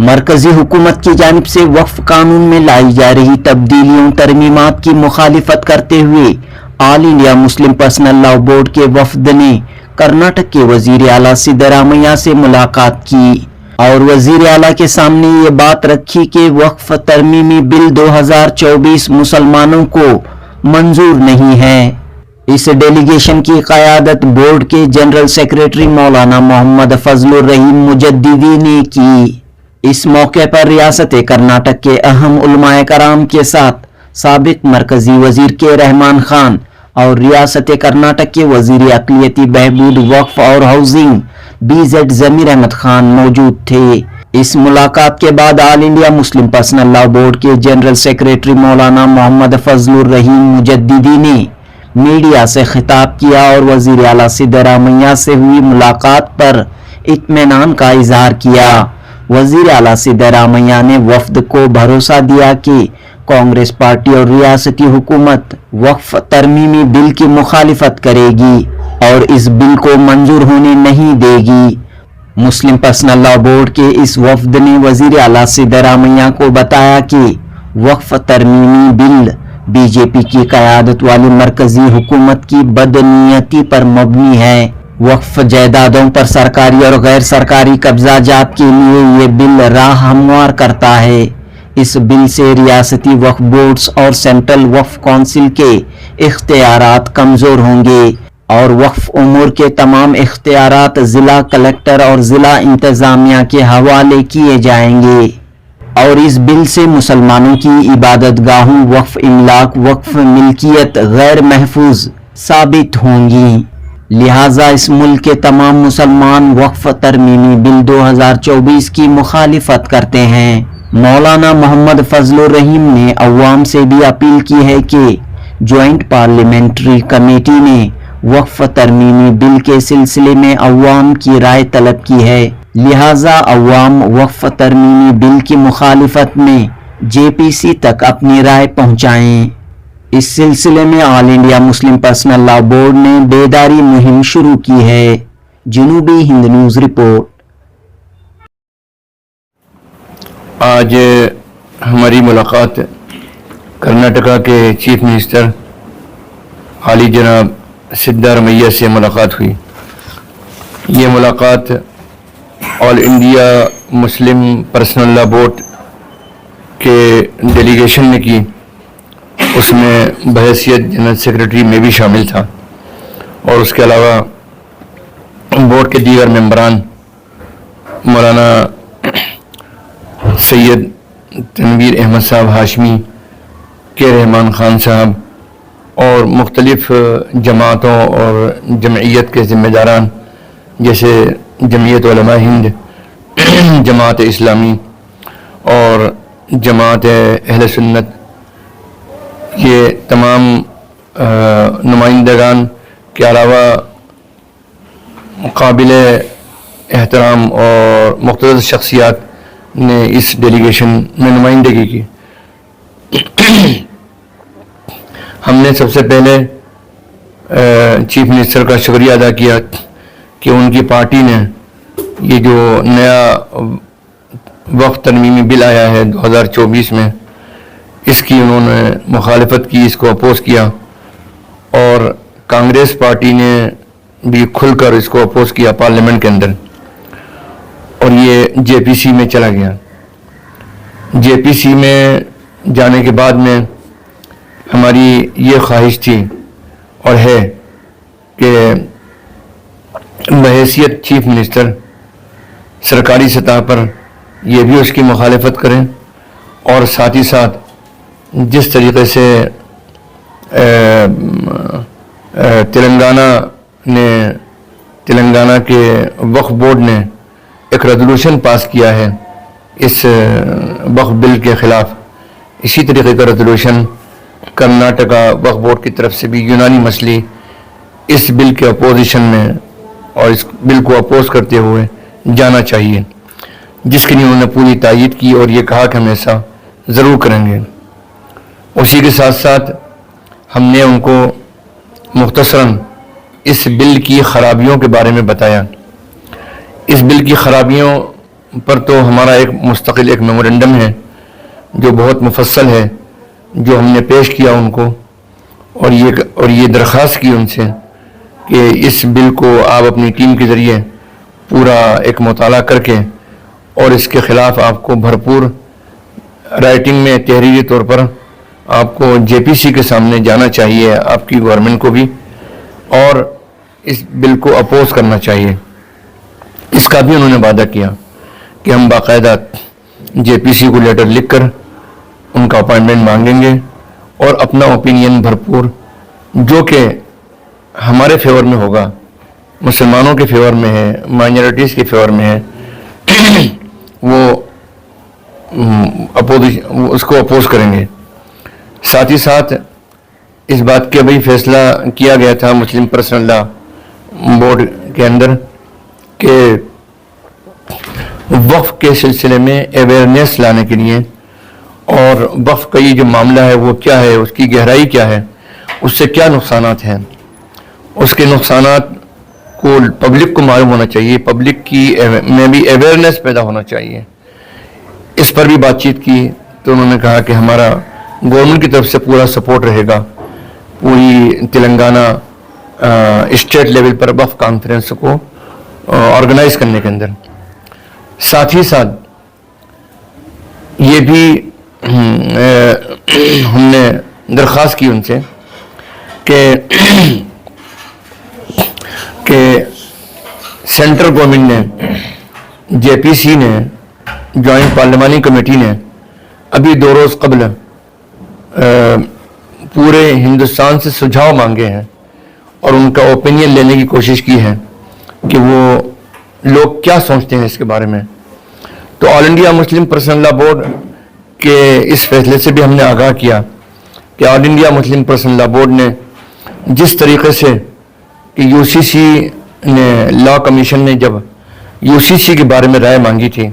مرکزی حکومت کی جانب سے وقف قانون میں لائی جا رہی تبدیلیوں ترمیمات کی مخالفت کرتے ہوئے All India Muslim Personal Law Board کے وفد نے کرناٹک کے وزیر اعلیٰ سدھرامیا سے ملاقات کی اور وزیر اعلیٰ کے سامنے یہ بات رکھی کہ وقف ترمیمی بل 2024 مسلمانوں کو منظور نہیں ہے۔ اس ڈیلیگیشن کی قیادت بورڈ کے جنرل سیکریٹری مولانا محمد فضل الرحیم مجددی نے کی۔ اس موقع پر ریاست کرناٹک کے اہم علماء کرام کے ساتھ سابق مرکزی وزیر کے رحمان خان اور ریاست کرناٹک کے وزیر اقلیتی بہبود وقف اور ہاؤسنگ BZ ضمیر احمد خان موجود تھے۔ اس ملاقات کے بعد All India Muslim Personal Law Board کے جنرل سیکریٹری مولانا محمد فضل الرحیم مجددی نے میڈیا سے خطاب کیا اور وزیر اعلیٰ سدھرامیا سے ہوئی ملاقات پر اطمینان کا اظہار کیا۔ وزیر اعلیٰ سدھرامیا نے وفد کو بھروسہ دیا کہ کانگریس پارٹی اور ریاستی حکومت وقف ترمیمی بل کی مخالفت کرے گی اور اس بل کو منظور ہونے نہیں دے گی۔ مسلم پرسنل لاء بورڈ کے اس وفد نے وزیر اعلیٰ سدھرامیا کو بتایا کہ وقف ترمیمی بل BJP کی قیادت والی مرکزی حکومت کی بدنیتی پر مبنی ہے۔ وقف جائیدادوں پر سرکاری اور غیر سرکاری قبضہ جات کے لیے یہ بل راہ ہموار کرتا ہے۔ اس بل سے ریاستی وقف بورڈز اور سینٹرل وقف کونسل کے اختیارات کمزور ہوں گے اور وقف امور کے تمام اختیارات ضلع کلکٹر اور ضلع انتظامیہ کے حوالے کیے جائیں گے اور اس بل سے مسلمانوں کی عبادت گاہوں وقف املاک وقف ملکیت غیر محفوظ ثابت ہوں گی۔ لہٰذا اس ملک کے تمام مسلمان وقف ترمیمی بل 2024 کی مخالفت کرتے ہیں۔ مولانا محمد فضل الرحیم نے عوام سے بھی اپیل کی ہے کہ جوائنٹ پارلیمنٹری کمیٹی نے وقف ترمیمی بل کے سلسلے میں عوام کی رائے طلب کی ہے، لہٰذا عوام وقف ترمیمی بل کی مخالفت میں JPC تک اپنی رائے پہنچائیں۔ اس سلسلے میں All India Muslim Personal Law Board نے بیداری مہم شروع کی ہے۔ جنوبی ہند نیوز رپورٹ۔ آج ہماری ملاقات کرناٹکا کے چیف منسٹر عالی جناب سدھرامیا سے ملاقات ہوئی۔ یہ ملاقات All India Muslim Personal Law Board کے ڈیلیگیشن نے کی، اس میں بحیثیت جنرل سیکریٹری میں بھی شامل تھا اور اس کے علاوہ بورڈ کے دیگر ممبران مولانا سید تنویر احمد صاحب ہاشمی کے رحمان خان صاحب اور مختلف جماعتوں اور جمعیت کے ذمہ داران جیسے جمعیت علماء ہند، جماعت اسلامی اور جماعت اہل سنت، یہ تمام نمائندگان کے علاوہ قابل احترام اور مختلف شخصیات نے اس ڈیلیگیشن میں نمائندگی کی۔ ہم نے سب سے پہلے چیف منسٹر کا شکریہ ادا کیا کہ ان کی پارٹی نے یہ جو نیا وقف ترمیمی بل آیا ہے 2024 میں، اس کی انہوں نے مخالفت کی، اس کو اپوز کیا اور کانگریس پارٹی نے بھی کھل کر اس کو اپوز کیا پارلیمنٹ کے اندر اور یہ JPC میں چلا گیا۔ JPC میں جانے کے بعد میں ہماری یہ خواہش تھی اور ہے کہ بحیثیت چیف منسٹر سرکاری سطح پر یہ بھی اس کی مخالفت کریں اور ساتھ ہی ساتھ جس طریقے سے تلنگانہ کے وقف بورڈ نے ایک ریزولوشن پاس کیا ہے اس وقف بل کے خلاف، اسی طریقے کا ریزولوشن کرناٹکا وقف بورڈ کی طرف سے بھی یونانی مسئلے اس بل کے اپوزیشن میں اور اس بل کو اپوز کرتے ہوئے جانا چاہیے، جس کے لیے انہوں نے پوری تائید کی اور یہ کہا کہ ہم ایسا ضرور کریں گے۔ اسی کے ساتھ ساتھ ہم نے ان کو مختصراً اس بل کی خرابیوں کے بارے میں بتایا۔ اس بل کی خرابیوں پر تو ہمارا ایک مستقل ایک میمورنڈم ہے جو بہت مفصل ہے، جو ہم نے پیش کیا ان کو، اور یہ درخواست کی ان سے کہ اس بل کو آپ اپنی ٹیم کے ذریعے پورا ایک مطالعہ کر کے اور اس کے خلاف آپ کو بھرپور رائٹنگ میں تحریری طور پر آپ کو جے پی سی کے سامنے جانا چاہیے، آپ کی گورنمنٹ کو بھی، اور اس بل کو اپوز کرنا چاہیے۔ اس کا بھی انہوں نے وعدہ کیا کہ ہم باقاعدہ جے پی سی کو لیٹر لکھ کر ان کا اپائنٹمنٹ مانگیں گے اور اپنا اوپینین بھرپور جو کہ ہمارے فیور میں ہوگا، مسلمانوں کے فیور میں ہے، مائنورٹیز کے فیور میں ہے، وہ اس کو اپوز کریں گے۔ ساتھ ہی ساتھ اس بات کا بھی فیصلہ کیا گیا تھا مسلم پرسنل لا بورڈ کے اندر کہ وقف کے سلسلے میں اویئرنیس لانے کے لیے، اور وقف کا یہ جو معاملہ ہے وہ کیا ہے، اس کی گہرائی کیا ہے، اس سے کیا نقصانات ہیں، اس کے نقصانات کو پبلک کو معلوم ہونا چاہیے، پبلک کی میں بھی اویئرنیس پیدا ہونا چاہیے۔ اس پر بھی بات چیت کی تو انہوں نے کہا کہ ہمارا گورنمنٹ کی طرف سے پورا سپورٹ رہے گا پوری تلنگانہ اسٹیٹ لیول پر وقف کانفرنس کو آرگنائز کرنے کے اندر۔ ساتھ ہی ساتھ یہ بھی ہم نے درخواست کی ان سے کہ سینٹرل گورنمنٹ نے، جے پی سی نے، جوائنٹ پارلیمانی کمیٹی نے ابھی 2 روز قبل پورے ہندوستان سے سجھاؤ مانگے ہیں اور ان کا اوپینین لینے کی کوشش کی ہے کہ وہ لوگ کیا سوچتے ہیں اس کے بارے میں۔ تو آل انڈیا مسلم پرسنل لا بورڈ کے اس فیصلے سے بھی ہم نے آگاہ کیا کہ آل انڈیا مسلم پرسنل لا بورڈ نے جس طریقے سے کہ یو سی سی نے، لا کمیشن نے جب یو سی سی کے بارے میں رائے مانگی تھی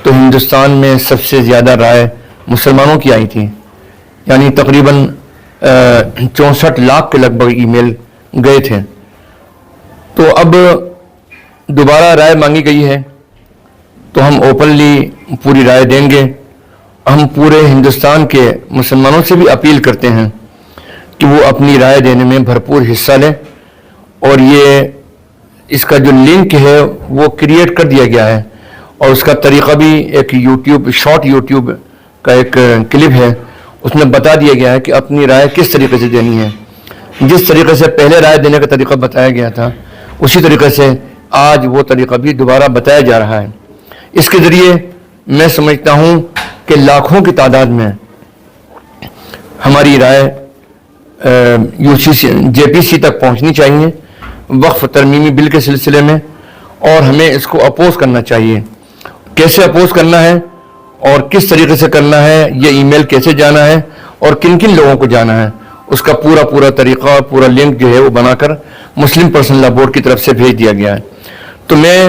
تو ہندوستان میں سب سے زیادہ رائے مسلمانوں کی آئی تھی، یعنی تقریباً 64 لاکھ کے لگ بھگ ای میل گئے تھے۔ تو اب دوبارہ رائے مانگی گئی ہے تو ہم اوپنلی پوری رائے دیں گے۔ ہم پورے ہندوستان کے مسلمانوں سے بھی اپیل کرتے ہیں کہ وہ اپنی رائے دینے میں بھرپور حصہ لیں، اور یہ اس کا جو لنک ہے وہ کریٹ کر دیا گیا ہے، اور اس کا طریقہ بھی ایک شارٹ یوٹیوب کا ایک کلپ ہے، اس میں بتا دیا گیا ہے کہ اپنی رائے کس طریقے سے دینی ہے۔ جس طریقے سے پہلے رائے دینے کا طریقہ بتایا گیا تھا اسی طریقے سے آج وہ طریقہ بھی دوبارہ بتایا جا رہا ہے۔ اس کے ذریعے میں سمجھتا ہوں کہ لاکھوں کی تعداد میں ہماری رائے جے پی سی تک پہنچنی چاہیے وقف ترمیمی بل کے سلسلے میں، اور ہمیں اس کو اپوز کرنا چاہیے۔ کیسے اپوز کرنا ہے اور کس طریقے سے کرنا ہے، یہ ای میل کیسے جانا ہے اور کن کن لوگوں کو جانا ہے، اس کا پورا طریقہ، پورا لنک جو ہے وہ بنا کر مسلم پرسنل لا بورڈ کی طرف سے بھیج دیا گیا ہے۔ تو میں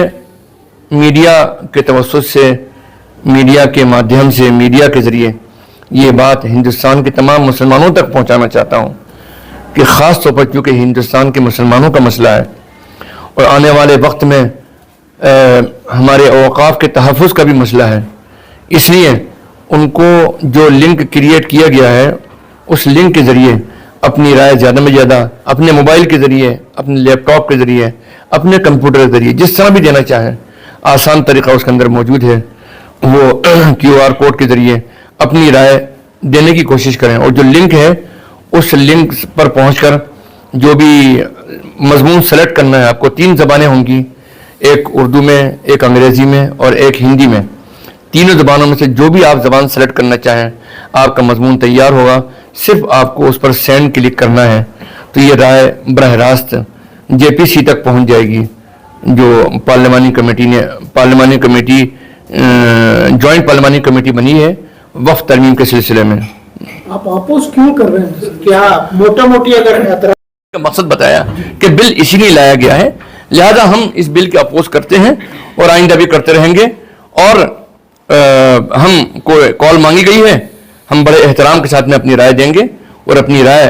میڈیا کے توسط سے، میڈیا کے مادھیم سے، میڈیا کے ذریعے یہ بات ہندوستان کے تمام مسلمانوں تک پہنچانا چاہتا ہوں کہ خاص طور پر چونکہ ہندوستان کے مسلمانوں کا مسئلہ ہے اور آنے والے وقت میں ہمارے اوقاف کے تحفظ کا بھی مسئلہ ہے، اس لیے ان کو جو لنک کریٹ کیا گیا ہے اس لنک کے ذریعے اپنی رائے زیادہ میں زیادہ اپنے موبائل کے ذریعے، اپنے لیپ ٹاپ کے ذریعے، اپنے کمپیوٹر کے ذریعے، جس طرح بھی دینا چاہیں، آسان طریقہ اس کے اندر موجود ہے، وہ QR کوڈ کے ذریعے اپنی رائے دینے کی کوشش کریں، اور جو لنک ہے اس لنک پر پہنچ کر جو بھی مضمون سلیکٹ کرنا ہے، آپ کو 3 زبانیں ہوں گی، ایک اردو میں، ایک انگریزی میں اور ایک ہندی میں، تینوں زبانوں میں سے جو بھی آپ زبان سلیکٹ کرنا چاہیں آپ کا مضمون تیار ہوگا، صرف آپ کو اس پر سینڈ کلک کرنا ہے، تو یہ رائے براہ راست جے پی سی تک پہنچ جائے گی، جو پارلیمانی کمیٹی جوائنٹ پارلیمانی کمیٹی بنی ہے وقف ترمیم کے سلسلے میں۔ آپ اپوز کیوں کر رہے ہیں؟ کیا موٹا موٹی اگر اعتراض کا مقصد بتایا کہ بل اسی لیے لایا گیا ہے، لہذا ہم اس بل کے اپوز کرتے ہیں اور آئندہ بھی کرتے رہیں گے، اور ہم کو کال مانگی گئی ہے، ہم بڑے احترام کے ساتھ میں اپنی رائے دیں گے اور اپنی رائے